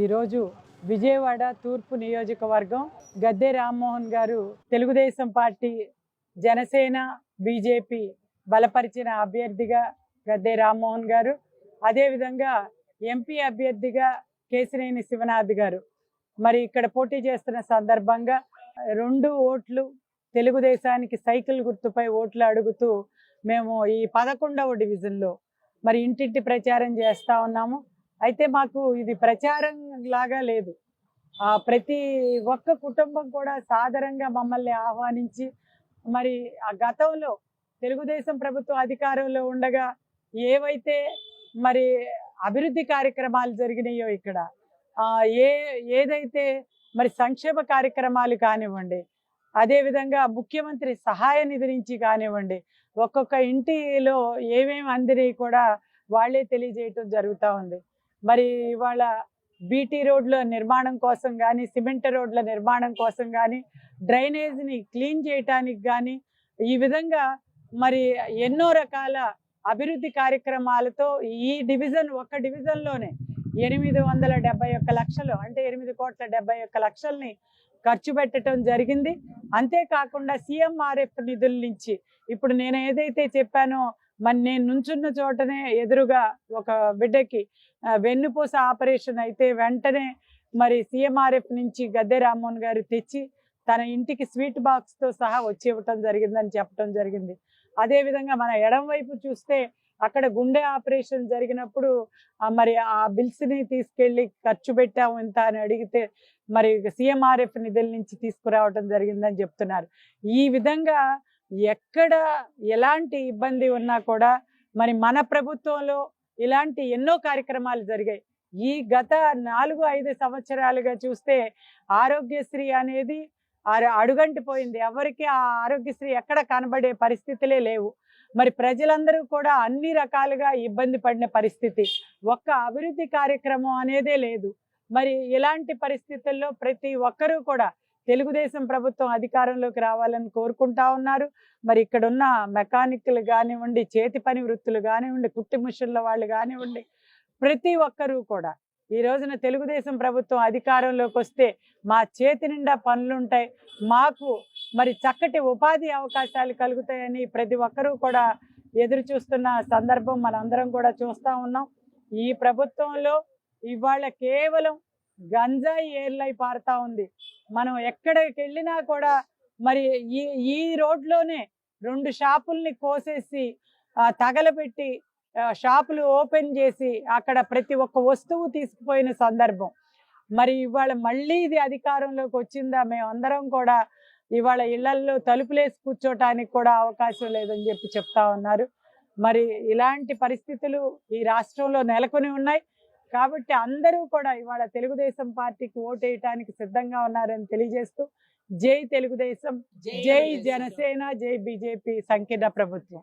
ఈరోజు విజయవాడ తూర్పు నియోజకవర్గం గద్దె రామ్మోహన్ గారు తెలుగుదేశం పార్టీ, జనసేన, బీజేపీ బలపరిచిన అభ్యర్థిగా గద్దె రామ్మోహన్ గారు, అదేవిధంగా ఎంపీ అభ్యర్థిగా కేశినేని శివనాథ్ గారు మరి ఇక్కడ పోటీ చేస్తున్న సందర్భంగా 2 ఓట్లు తెలుగుదేశానికి సైకిల్ గుర్తుపై ఓట్లు అడుగుతూ మేము ఈ 11వ డివిజన్లో మరి ఇంటింటి ప్రచారం చేస్తూ ఉన్నాము. అయితే మాకు ఇది ప్రచారం లాగా లేదు. ప్రతి ఒక్క కుటుంబం కూడా సాదరంగా మమ్మల్ని ఆహ్వానించి మరి ఆ గతంలో తెలుగుదేశం ప్రభుత్వం అధికారంలో ఉండగా ఏవైతే మరి అభివృద్ధి కార్యక్రమాలు జరిగినాయో ఇక్కడ ఏదైతే మరి సంక్షేమ కార్యక్రమాలు కానివ్వండి, అదేవిధంగా ముఖ్యమంత్రి సహాయ నిధి నుంచి కానివ్వండి, ఒక్కొక్క ఇంటిలో ఏమేమి అందినాయి కూడా వాళ్ళే తెలియజేయటం జరుగుతూ ఉంది. మరి ఇవాళ బీటీ రోడ్ల నిర్మాణం కోసం కానీ, సిమెంట్ రోడ్ల నిర్మాణం కోసం కానీ, డ్రైనేజ్ని క్లీన్ చేయటానికి కానీ, ఈ విధంగా మరి ఎన్నో రకాల అభివృద్ధి కార్యక్రమాలతో ఈ డివిజన్, ఒక్క డివిజన్లోనే 871 లక్షలు అంటే 8,71,00,000ని ఖర్చు పెట్టడం జరిగింది. అంతేకాకుండా సీఎంఆర్ఎఫ్ నిధుల నుంచి ఇప్పుడు నేను ఏదైతే చెప్పానో, మరి నేను నుంచున్న చోటనే ఎదురుగా ఒక బిడ్డకి వెన్నుపూస ఆపరేషన్ అయితే వెంటనే మరి సీఎంఆర్ఎఫ్ నుంచి గద్దె రామ్మోహన్ గారు తెచ్చి తన ఇంటికి స్వీట్ బాక్స్తో సహా వచ్చి ఇవ్వటం జరిగిందని చెప్పడం జరిగింది. అదేవిధంగా మన ఎడం వైపు చూస్తే అక్కడ గుండె ఆపరేషన్ జరిగినప్పుడు మరి ఆ బిల్స్ని తీసుకెళ్ళి ఖర్చు పెట్టాము ఇంత అని అడిగితే మరి సీఎంఆర్ఎఫ్ నిధుల నుంచి తీసుకురావటం జరిగిందని చెప్తున్నారు. ఈ విధంగా ఎక్కడ ఎలాంటి ఇబ్బంది ఉన్నా కూడా మరి మన ప్రభుత్వంలో ఇలాంటి ఎన్నో కార్యక్రమాలు జరిగాయి. ఈ గత 4-5 సంవత్సరాలుగా చూస్తే ఆరోగ్యశ్రీ అనేది అడుగంటిపోయింది. ఎవరికి ఆ ఆరోగ్యశ్రీ ఎక్కడ కనబడే పరిస్థితులే లేవు. మరి ప్రజలందరూ కూడా అన్ని రకాలుగా ఇబ్బంది పడిన పరిస్థితి, ఒక్క అభివృద్ధి కార్యక్రమం అనేదే లేదు. మరి ఇలాంటి పరిస్థితుల్లో ప్రతి ఒక్కరూ కూడా తెలుగుదేశం ప్రభుత్వం అధికారంలోకి రావాలని కోరుకుంటా ఉన్నారు. మరి ఇక్కడున్న మెకానిక్లు కానివ్వండి, చేతి పని వృత్తులు కానివ్వండి, కుట్టి మిషన్ల వాళ్ళు కానివ్వండి, ప్రతి ఒక్కరూ కూడా ఈ రోజున తెలుగుదేశం ప్రభుత్వం అధికారంలోకి వస్తే మా చేతి నిండా పనులుంటాయి, మాకు మరి చక్కటి ఉపాధి అవకాశాలు కలుగుతాయని ప్రతి ఒక్కరూ కూడా ఎదురు చూస్తున్న సందర్భం మనందరం కూడా చూస్తూ ఉన్నాం. ఈ ప్రభుత్వంలో ఇవాళ కేవలం గంజాయి ఏర్లై పారుతా ఉంది. మనం ఎక్కడికి వెళ్ళినా కూడా మరి ఈ రోడ్లోనే 2 షాపుల్ని కోసేసి తగలబెట్టి షాపులు ఓపెన్ చేసి అక్కడ ప్రతి ఒక్క వస్తువు తీసుకుపోయిన సందర్భం. మరి ఇవాళ మళ్ళీ ఇది అధికారంలోకి వచ్చిందా, మేమందరం కూడా ఇవాళ ఇళ్లల్లో తలుపులేసి కూర్చోటానికి కూడా అవకాశం లేదని చెప్పి చెప్తా ఉన్నారు. మరి ఇలాంటి పరిస్థితులు ఈ రాష్ట్రంలో నెలకొని ఉన్నాయి. కాబట్టి అందరూ కూడా ఇవాళ తెలుగుదేశం పార్టీకి ఓటేయటానికి సిద్ధంగా ఉన్నారని తెలియజేస్తూ, జై తెలుగుదేశం, జై జనసేన, జై బీజేపీ సంకీర్ణ ప్రభుత్వం.